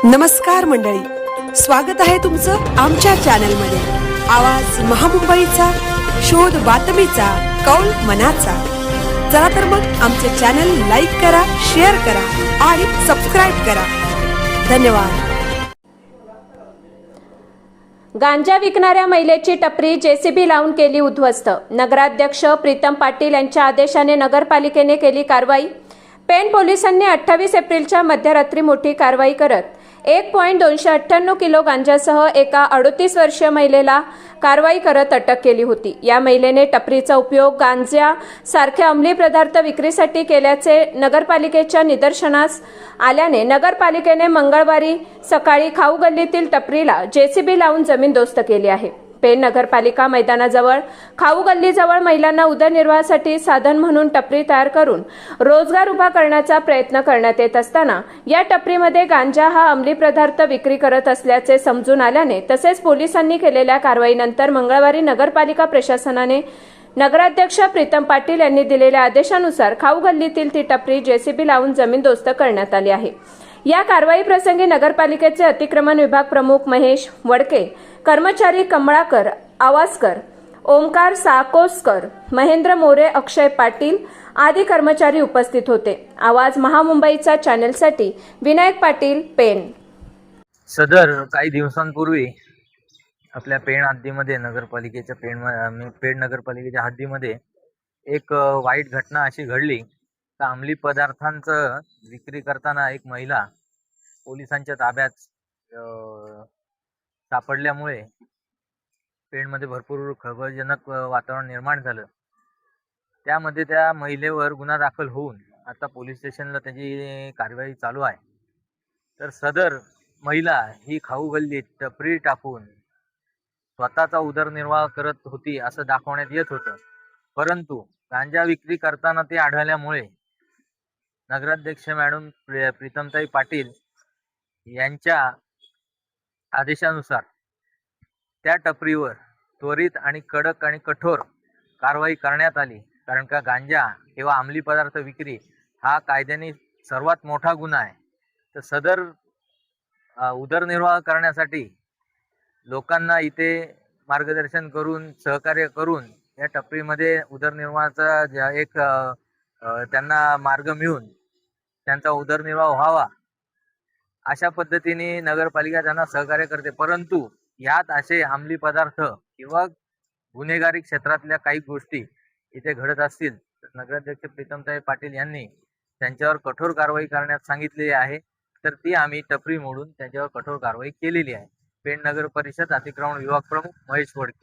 नमस्कार मंडळी, स्वागत आहे तुमचं आमच्या चॅनलमध्ये। आवाज महामुंबईचा, शोध बातमीचा, कौल मनाचा। चला तर मग आमचे चॅनल लाईक करा, शेअर करा आणि सबस्क्राइब करा। धन्यवाद। गांजा विकणाऱ्या महिलेची टपरी जेसीबी लावून केली उद्ध्वस्त। नगराध्यक्ष प्रीतम पाटील यांच्या आदेशाने नगरपालिकेने केली कारवाई। पेण पोलिसांनी 28 एप्रिलच्या मध्यरात्री मोठी कारवाई करत 1.298 किलो गांजासह एका 38 वर्षीय महिलेला कारवाई करत अटक केली होती। या महिलेने टपरीचा उपयोग गांजा सारखे अंमली पदार्थ विक्रीसाठी केल्याचे नगरपालिकेच्या निदर्शनास आल्याने नगरपालिकेने मंगळवारी सकाळी खाऊ गल्लीतील टपरीला जेसीबी लावून जमीनदोस्त केली आहे। पेण नगरपालिका मैदानाजवळ खाऊ गल्लीजवळ महिलांना उदरनिर्वाहासाठी साधन म्हणून टपरी तयार करून रोजगार उभा करण्याचा प्रयत्न करण्यात येत असताना या टपरीमध्ये गांजा हा अंमली पदार्थ विक्री करत असल्याचे समजून आल्याने तसेच पोलिसांनी केलेल्या कारवाईनंतर मंगळवारी नगरपालिका प्रशासनाने नगराध्यक्ष प्रीतम पाटील यांनी दिलेल्या आदेशानुसार खाऊ गल्लीतील ती टपरी जेसीबी लावून जमीनदोस्त करण्यात आली आहे। या कारवाई प्रसंगी नगरपालिकेचे अतिक्रमण विभाग प्रमुख महेश वडके, कर्मचारी कमळाकर, आवासकर, ओमकार साकोसकर, महेंद्र मोरे, अक्षय पाटील आदी कर्मचारी उपस्थित होते। आवाज महामुंबईचा चॅनलसाठी विनायक पाटील, पेण। सदर काही दिवसांपूर्वी आपल्या पेण हद्दीमध्ये नगरपालिकेच्या पेण नगरपालिकेच्या हद्दीमध्ये एक वाईट घटना अशी घडली तर अंमली पदार्थांचं विक्री करताना एक महिला पोलिसांच्या ताब्यात सापडल्यामुळे पेणमध्ये भरपूर खळबळजनक वातावरण निर्माण झालं। त्यामध्ये त्या महिलेवर गुन्हा दाखल होऊन आता पोलीस स्टेशनला त्याची कारवाई चालू आहे। तर सदर महिला ही खाऊ गल्लीत टपरी टाकून स्वतःचा उदरनिर्वाह करत होती असं दाखवण्यात येत होतं, परंतु गांजा विक्री करताना ते आढळल्यामुळे नगराध्यक्ष मॅडम प्रीतमताई पाटील यांच्या आदेशानुसार त्या टपरीवर त्वरित आणि कडक आणि कठोर कारवाई करण्यात आली। कारण का गांजा किंवा अंमली पदार्थ विक्री हा कायद्याने सर्वात मोठा गुन्हा आहे। तर सदर उदरनिर्वाह करण्यासाठी लोकांना इथे मार्गदर्शन करून सहकार्य करून या टपरीमध्ये उदरनिर्वाहाचा एक त्यांना मार्ग मिळून त्यांचा उदरनिर्वाह व्हावा अशा पद्धतीने नगरपालिका त्यांना सहकार्य करते। परंतु यात असे अंमली पदार्थ किंवा गुन्हेगारी क्षेत्रातल्या काही गोष्टी इथे घडत असतील तर नगराध्यक्ष प्रीतमताई पाटील यांनी त्यांच्यावर कठोर कारवाई करण्यास सांगितलेली आहे। तर ती आम्ही टपरी मोडून त्यांच्यावर कठोर कारवाई केलेली आहे। पेण नगर परिषद अतिक्रमण विभाग प्रमुख महेश वडके।